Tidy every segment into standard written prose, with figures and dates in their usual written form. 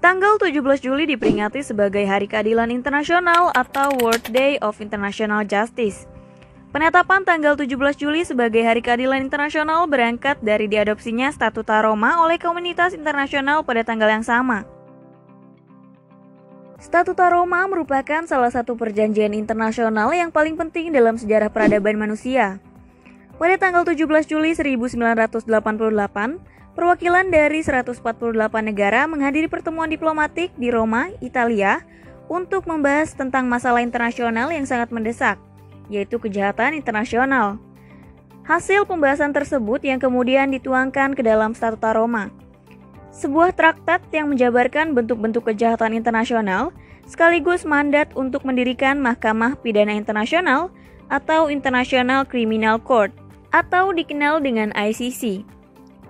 Tanggal 17 Juli diperingati sebagai Hari Keadilan Internasional atau World Day of International Justice. Penetapan tanggal 17 Juli sebagai Hari Keadilan Internasional berangkat dari diadopsinya Statuta Roma oleh komunitas internasional pada tanggal yang sama. Statuta Roma merupakan salah satu perjanjian internasional yang paling penting dalam sejarah peradaban manusia. Pada tanggal 17 Juli 1988, perwakilan dari 148 negara menghadiri pertemuan diplomatik di Roma, Italia, untuk membahas tentang masalah internasional yang sangat mendesak, yaitu kejahatan internasional. Hasil pembahasan tersebut yang kemudian dituangkan ke dalam Statuta Roma, sebuah traktat yang menjabarkan bentuk-bentuk kejahatan internasional, sekaligus mandat untuk mendirikan Mahkamah Pidana Internasional atau International Criminal Court, atau dikenal dengan ICC.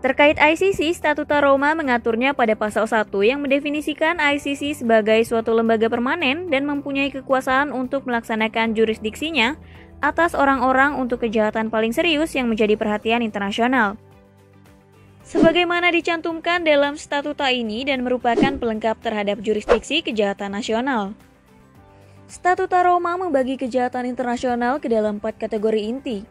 Terkait ICC, Statuta Roma mengaturnya pada pasal 1 yang mendefinisikan ICC sebagai suatu lembaga permanen dan mempunyai kekuasaan untuk melaksanakan jurisdiksinya atas orang-orang untuk kejahatan paling serius yang menjadi perhatian internasional. Sebagaimana dicantumkan dalam statuta ini dan merupakan pelengkap terhadap jurisdiksi kejahatan nasional. Statuta Roma membagi kejahatan internasional ke dalam 4 kategori inti: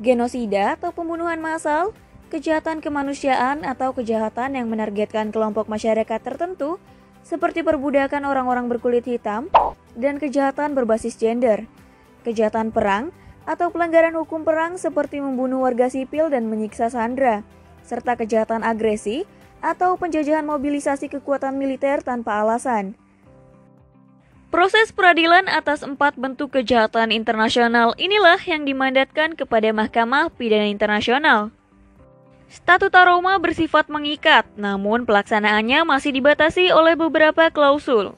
genosida atau pembunuhan massal, kejahatan kemanusiaan atau kejahatan yang menargetkan kelompok masyarakat tertentu seperti perbudakan orang-orang berkulit hitam, dan kejahatan berbasis gender, kejahatan perang atau pelanggaran hukum perang seperti membunuh warga sipil dan menyiksa sandera, serta kejahatan agresi atau penjajahan mobilisasi kekuatan militer tanpa alasan. Proses peradilan atas 4 bentuk kejahatan internasional inilah yang dimandatkan kepada Mahkamah Pidana Internasional. Statuta Roma bersifat mengikat, namun pelaksanaannya masih dibatasi oleh beberapa klausul.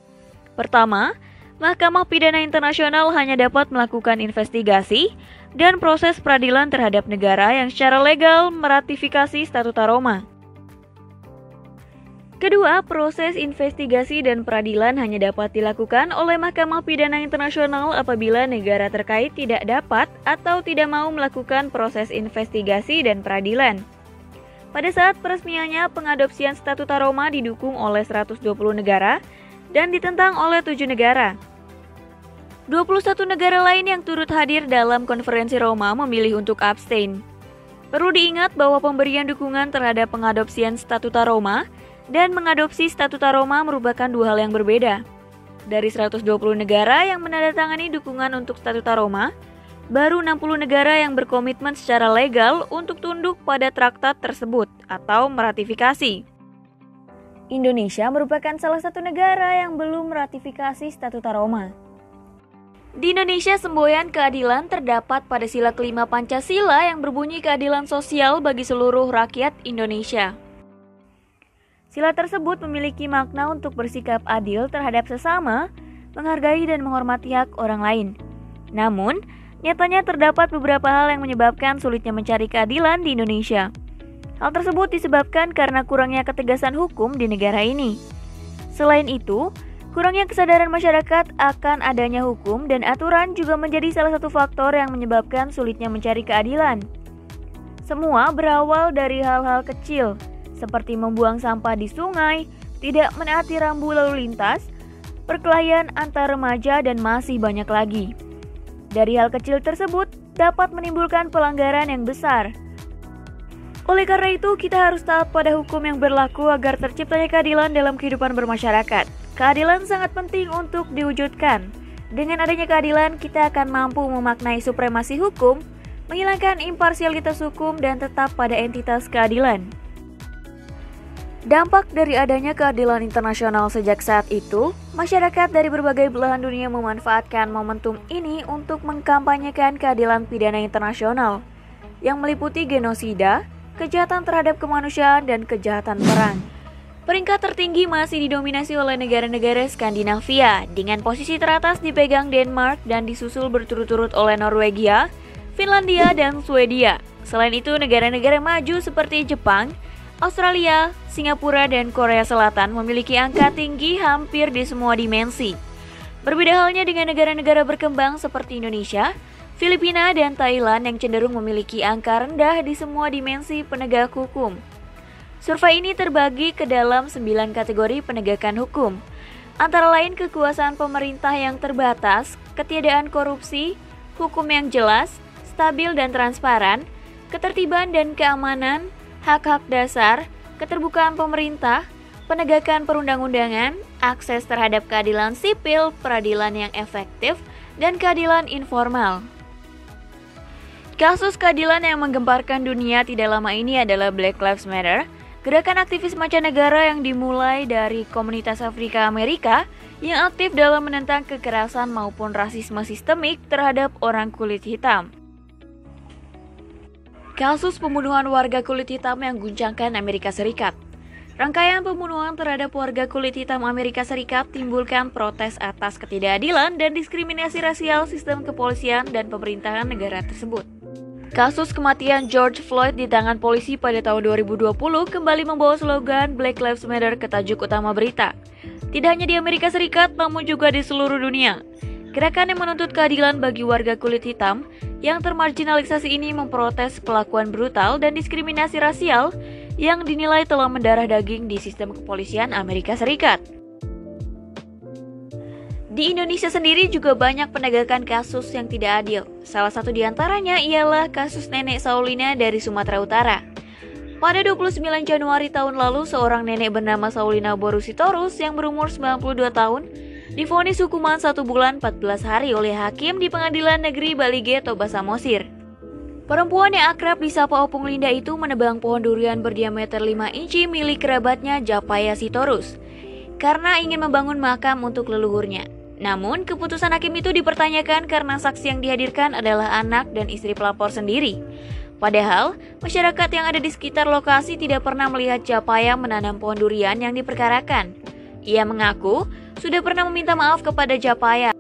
Pertama, Mahkamah Pidana Internasional hanya dapat melakukan investigasi dan proses peradilan terhadap negara yang secara legal meratifikasi Statuta Roma. Kedua, proses investigasi dan peradilan hanya dapat dilakukan oleh Mahkamah Pidana Internasional apabila negara terkait tidak dapat atau tidak mau melakukan proses investigasi dan peradilan. Pada saat peresmiannya, pengadopsian Statuta Roma didukung oleh 120 negara dan ditentang oleh 7 negara. 21 negara lain yang turut hadir dalam konferensi Roma memilih untuk abstain. Perlu diingat bahwa pemberian dukungan terhadap pengadopsian Statuta Roma dan mengadopsi Statuta Roma merupakan 2 hal yang berbeda. Dari 120 negara yang menandatangani dukungan untuk Statuta Roma, baru 60 negara yang berkomitmen secara legal untuk tunduk pada traktat tersebut atau meratifikasi. Indonesia merupakan salah satu negara yang belum meratifikasi Statuta Roma. Di Indonesia, semboyan keadilan terdapat pada sila kelima Pancasila yang berbunyi keadilan sosial bagi seluruh rakyat Indonesia. Sila tersebut memiliki makna untuk bersikap adil terhadap sesama, menghargai dan menghormati hak orang lain. Namun, nyatanya terdapat beberapa hal yang menyebabkan sulitnya mencari keadilan di Indonesia. Hal tersebut disebabkan karena kurangnya ketegasan hukum di negara ini. Selain itu, kurangnya kesadaran masyarakat akan adanya hukum dan aturan juga menjadi salah satu faktor yang menyebabkan sulitnya mencari keadilan. Semua berawal dari hal-hal kecil, seperti membuang sampah di sungai, tidak menaati rambu lalu lintas, perkelahian antar remaja, dan masih banyak lagi. Dari hal kecil tersebut dapat menimbulkan pelanggaran yang besar. Oleh karena itu, kita harus taat pada hukum yang berlaku agar terciptanya keadilan dalam kehidupan bermasyarakat. Keadilan sangat penting untuk diwujudkan. Dengan adanya keadilan, kita akan mampu memaknai supremasi hukum, menghilangkan imparsialitas hukum, dan tetap pada entitas keadilan. Dampak dari adanya keadilan internasional sejak saat itu, masyarakat dari berbagai belahan dunia memanfaatkan momentum ini untuk mengkampanyekan keadilan pidana internasional, yang meliputi genosida, kejahatan terhadap kemanusiaan, dan kejahatan perang. Peringkat tertinggi masih didominasi oleh negara-negara Skandinavia, dengan posisi teratas dipegang Denmark dan disusul berturut-turut oleh Norwegia, Finlandia, dan Swedia. Selain itu, negara-negara maju seperti Jepang, Australia, Singapura, dan Korea Selatan memiliki angka tinggi hampir di semua dimensi. Berbeda halnya dengan negara-negara berkembang seperti Indonesia, Filipina, dan Thailand yang cenderung memiliki angka rendah di semua dimensi penegak hukum. Survei ini terbagi ke dalam 9 kategori penegakan hukum, antara lain kekuasaan pemerintah yang terbatas, ketiadaan korupsi, hukum yang jelas, stabil dan transparan, ketertiban dan keamanan, hak-hak dasar, keterbukaan pemerintah, penegakan perundang-undangan, akses terhadap keadilan sipil, peradilan yang efektif, dan keadilan informal. Kasus keadilan yang menggemparkan dunia tidak lama ini adalah Black Lives Matter, gerakan aktivis mancanegara yang dimulai dari komunitas Afrika Amerika yang aktif dalam menentang kekerasan maupun rasisme sistemik terhadap orang kulit hitam. Kasus pembunuhan warga kulit hitam yang guncangkan Amerika Serikat. Rangkaian pembunuhan terhadap warga kulit hitam Amerika Serikat timbulkan protes atas ketidakadilan dan diskriminasi rasial sistem kepolisian dan pemerintahan negara tersebut. Kasus kematian George Floyd di tangan polisi pada tahun 2020 kembali membawa slogan Black Lives Matter ke tajuk utama berita. Tidak hanya di Amerika Serikat, namun juga di seluruh dunia. Gerakan yang menuntut keadilan bagi warga kulit hitam yang termarginalisasi ini memprotes pelakuan brutal dan diskriminasi rasial yang dinilai telah mendarah daging di sistem kepolisian Amerika Serikat. Di Indonesia sendiri juga banyak penegakan kasus yang tidak adil. Salah satu di antaranya ialah kasus nenek Saulina dari Sumatera Utara. Pada 29 Januari tahun lalu, seorang nenek bernama Saulina Borusitorus yang berumur 92 tahun divonis hukuman 1 bulan 14 hari oleh hakim di Pengadilan Negeri Balige, Toba Samosir. Perempuan yang akrab disapa Opung Linda itu menebang pohon durian berdiameter 5 inci milik kerabatnya Japaya Sitorus karena ingin membangun makam untuk leluhurnya. Namun, keputusan hakim itu dipertanyakan karena saksi yang dihadirkan adalah anak dan istri pelapor sendiri. Padahal, masyarakat yang ada di sekitar lokasi tidak pernah melihat Japaya menanam pohon durian yang diperkarakan. Ia mengaku sudah pernah meminta maaf kepada Japaya.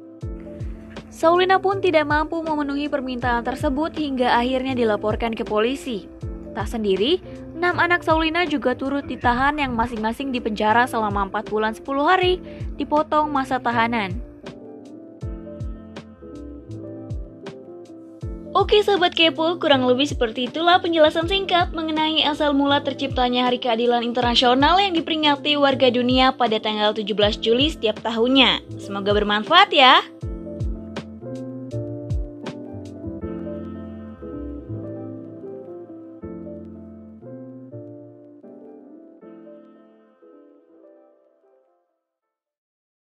Saulina pun tidak mampu memenuhi permintaan tersebut hingga akhirnya dilaporkan ke polisi. Tak sendiri, 6 anak Saulina juga turut ditahan yang masing-masing dipenjara selama 4 bulan 10 hari, dipotong masa tahanan. Oke Sobat Kepo, kurang lebih seperti itulah penjelasan singkat mengenai asal mula terciptanya Hari Keadilan Internasional yang diperingati warga dunia pada tanggal 17 Juli setiap tahunnya. Semoga bermanfaat ya!